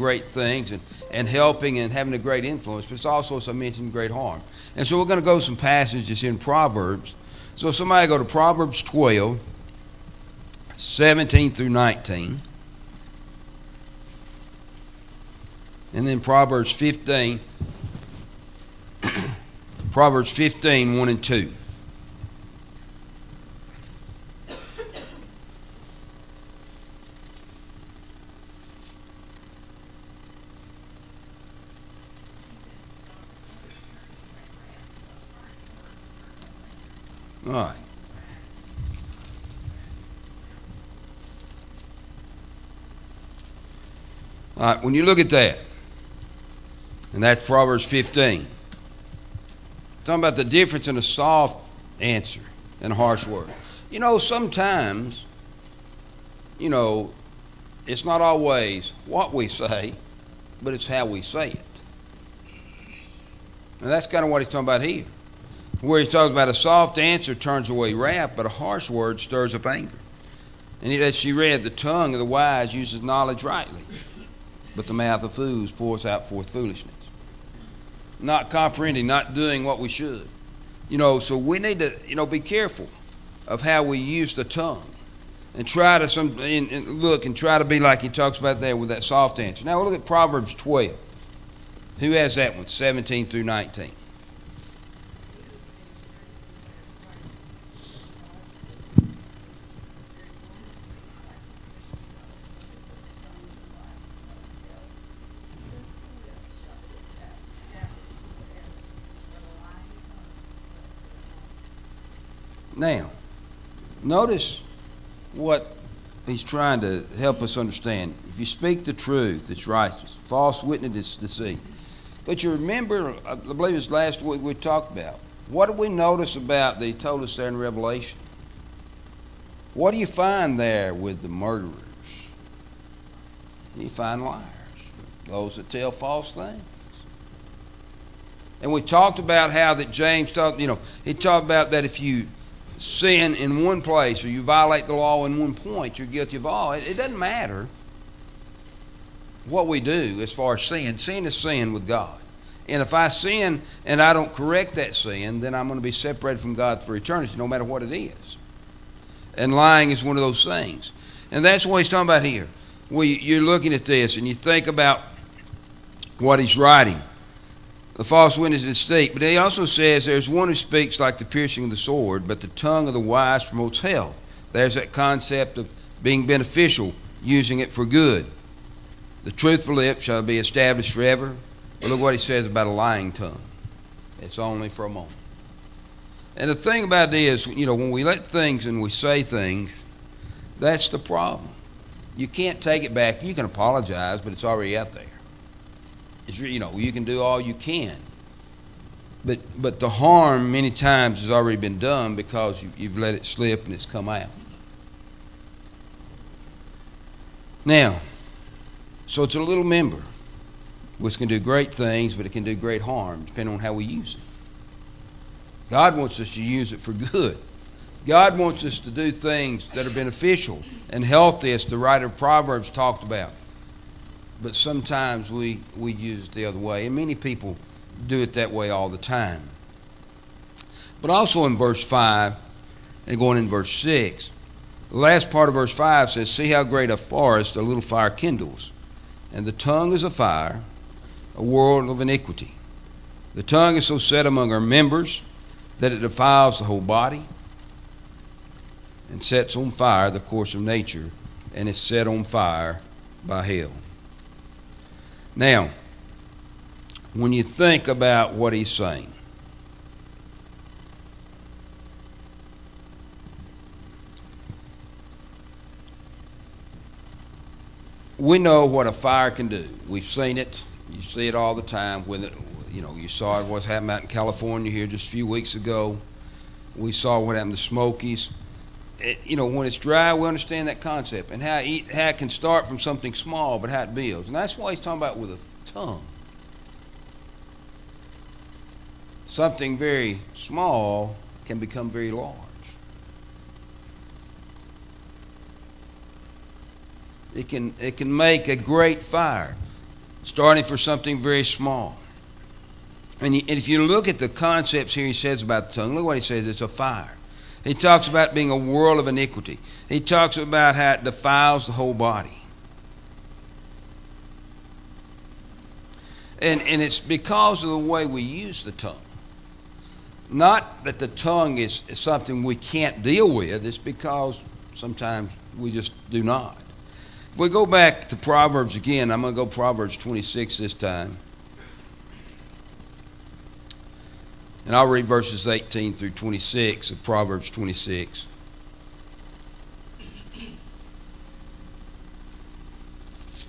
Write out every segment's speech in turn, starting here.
great things and helping and having a great influence, but it's also, as I mentioned, great harm. And so we're going to go to some passages in Proverbs. So somebody go to Proverbs 12, 17 through 19. And then Proverbs 15, Proverbs 15, 1 and 2. All right. All right, when you look at that, and that's Proverbs 15, talking about the difference in a soft answer and a harsh word. You know, sometimes, you know, it's not always what we say, but it's how we say it. And that's kind of what he's talking about here. Where he talks about a soft answer turns away wrath, but a harsh word stirs up anger. And as she read, the tongue of the wise uses knowledge rightly, but the mouth of fools pours out forth foolishness. Not comprehending, not doing what we should. You know, so we need to, you know, be careful of how we use the tongue and try to look and try to be like he talks about there with that soft answer. Now we'll look at Proverbs 12. Who has that one? 17 through 19. Now, notice what he's trying to help us understand. If you speak the truth, it's righteous. False witness is deceit. But you remember, I believe it was last week we talked about, what did we notice about that he told us there in Revelation? What do you find there with the murderers? You find liars, those that tell false things. And we talked about how that James talked, you know, he talked about that if you sin in one place or you violate the law in one point, you're guilty of all. It doesn't matter what we do as far as sin. Sin is sin with God. And if I sin and I don't correct that sin, then I'm going to be separated from God for eternity, no matter what it is. And lying is one of those things. And that's what he's talking about here. Well, you're looking at this and you think about what he's writing. The false witness is deceit. But he also says there's one who speaks like the piercing of the sword, but the tongue of the wise promotes health. There's that concept of being beneficial, using it for good. The truthful lip shall be established forever. But look what he says about a lying tongue. It's only for a moment. And the thing about it is, you know, when we let things and we say things, that's the problem. You can't take it back. You can apologize, but it's already out there. It's, you know, you can do all you can. But the harm many times has already been done because you've let it slip and it's come out. Now, so it's a little member which can do great things, but it can do great harm depending on how we use it. God wants us to use it for good. God wants us to do things that are beneficial and healthy, as the writer of Proverbs talked about. But sometimes we use it the other way, and many people do it that way all the time. But also in verse 5 and going in verse 6, the last part of verse 5 says, see how great a forest a little fire kindles, and the tongue is a fire, a world of iniquity. The tongue is so set among our members that it defiles the whole body and sets on fire the course of nature, and is set on fire by hell. Now, when you think about what he's saying, we know what a fire can do. We've seen it. You see it all the time. With it, you know, you saw it, what's happened out in California here just a few weeks ago. We saw what happened to Smokies. You know, when it's dry, we understand that concept and how it can start from something small, but how it builds. And that's what he's talking about with a tongue. Something very small can become very large. It can make a great fire. starting for something very small. And if you look at the concepts here he says about the tongue, look what he says, it's a fire. He talks about being a world of iniquity. He talks about how it defiles the whole body. And it's because of the way we use the tongue. Not that the tongue is something we can't deal with, it's because sometimes we just do not. If we go back to Proverbs again, I'm going to go Proverbs 26 this time. And I'll read verses 18 through 26 of Proverbs 26.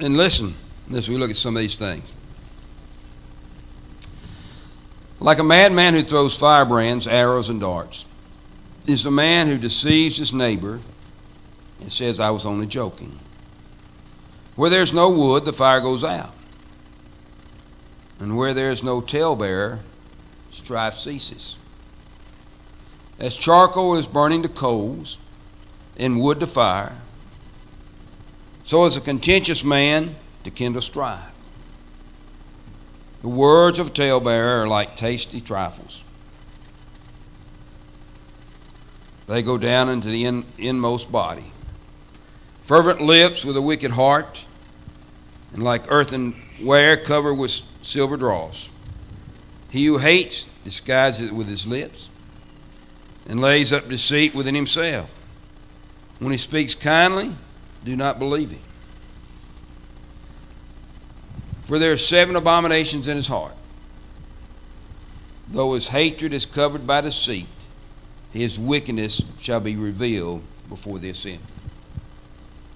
And listen, as we look at some of these things. Like a madman who throws firebrands, arrows, and darts, is a man who deceives his neighbor and says, I was only joking. Where there's no wood, the fire goes out. And where there is no talebearer, strife ceases. As charcoal is burning to coals, and wood to fire, so is a contentious man to kindle strife. The words of a talebearer are like tasty trifles. They go down into the inmost body. Fervent lips with a wicked heart, and like earthenware covered with silver dross. He who hates disguises it with his lips, and lays up deceit within himself. When he speaks kindly, do not believe him. For there are 7 abominations in his heart. Though his hatred is covered by deceit, his wickedness shall be revealed before the assembly.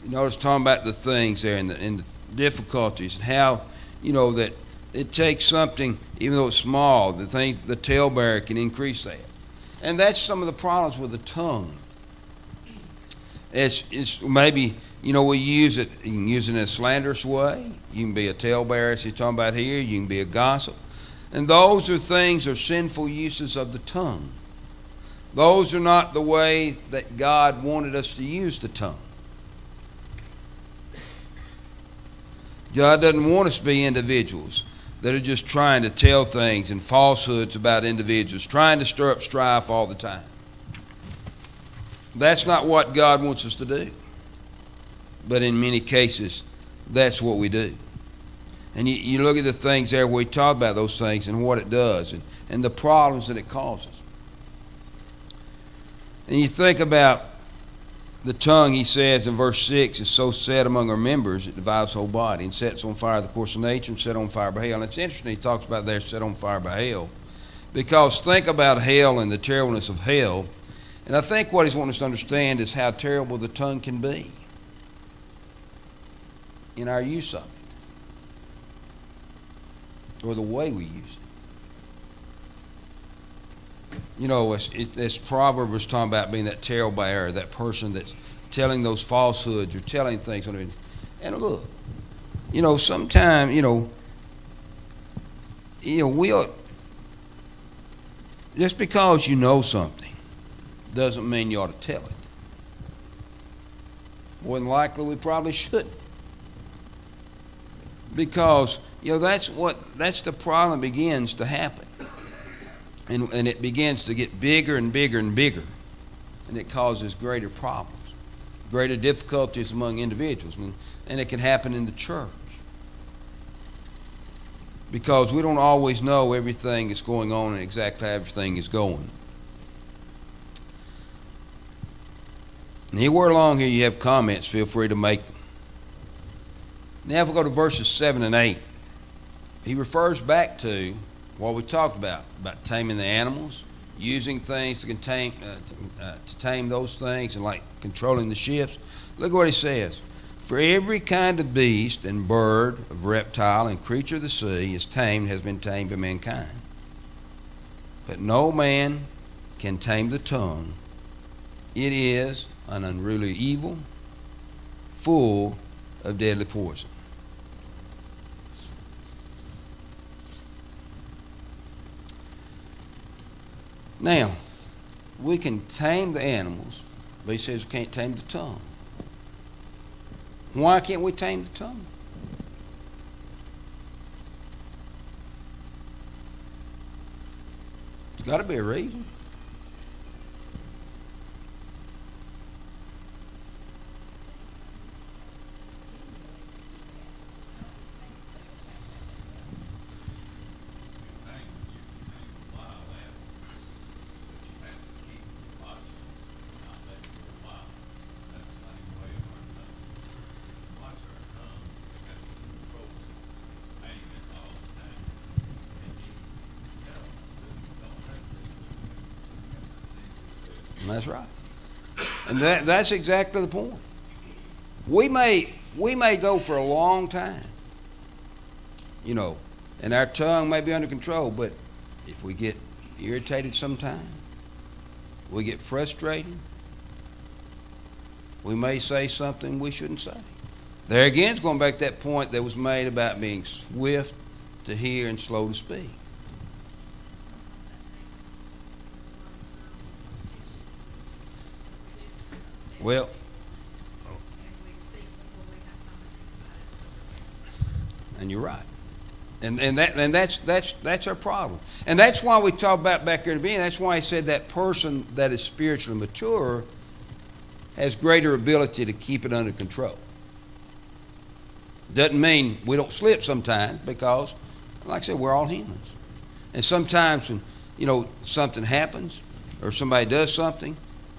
You notice talking about the things there and the difficulties and how, that it takes something, even though it's small, the talebearer can increase that. And that's some of the problems with the tongue. It's maybe, we use it, you can use it in a slanderous way. You can be a talebearer, as he's talking about here. You can be a gossip. And those are sinful uses of the tongue. Those are not the way that God wanted us to use the tongue. God doesn't want us to be individuals that are just trying to tell things and falsehoods about individuals, trying to stir up strife all the time. That's not what God wants us to do. But in many cases, that's what we do. And you look at the things there where we talk about those things and what it does and the problems that it causes. And you think about the tongue, he says in verse 6, is so set among our members, it divides the whole body and sets on fire the course of nature and set on fire by hell. And it's interesting he talks about there, set on fire by hell. Because think about hell and the terribleness of hell. And I think what he's wanting us to understand is how terrible the tongue can be in our use of it, or the way we use it. This proverb was talking about being that talebearer, that person that's telling those falsehoods or telling things. And look, sometimes, we ought, just because you know something doesn't mean you ought to tell it. More than likely, we probably shouldn't. Because, that's the problem that begins to happen. And it begins to get bigger and bigger and bigger. And it causes greater problems, greater difficulties among individuals. And it can happen in the church. Because we don't always know everything that's going on and exactly how everything is going. And anywhere along here you have comments, feel free to make them. Now if we go to verses 7 and 8, he refers back to what we talked about taming the animals, using things to tame those things, and like controlling the ships. Look at what he says. For every kind of beast and bird, of reptile and creature of the sea is tamed, has been tamed by mankind. But no man can tame the tongue. It is an unruly evil, full of deadly poison. Now, we can tame the animals, but he says we can't tame the tongue. Why can't we tame the tongue? Got to be a reason. That's right. And that's exactly the point. We may go for a long time, and our tongue may be under control, but if we get irritated sometime, we get frustrated, we may say something we shouldn't say. There again, it's going back to that point that was made about being swift to hear and slow to speak. Well, and you're right, and that's our problem, and that's why we talk about back there in the beginning. That's why he said that person that is spiritually mature has greater ability to keep it under control. Doesn't mean we don't slip sometimes, because, like I said, we're all humans, and sometimes when something happens or somebody does something,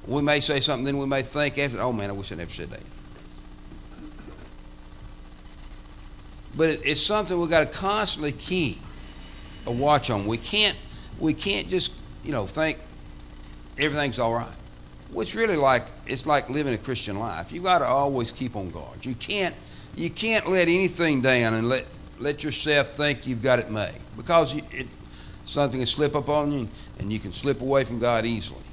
we may say something, then we may think after, oh man, I wish I never said that. But it's something we've got to constantly keep a watch on. We can't just think everything's all right. It's like living a Christian life. You've got to always keep on guard. You can't let anything down and let yourself think you've got it made, because something can slip up on you and you can slip away from God easily.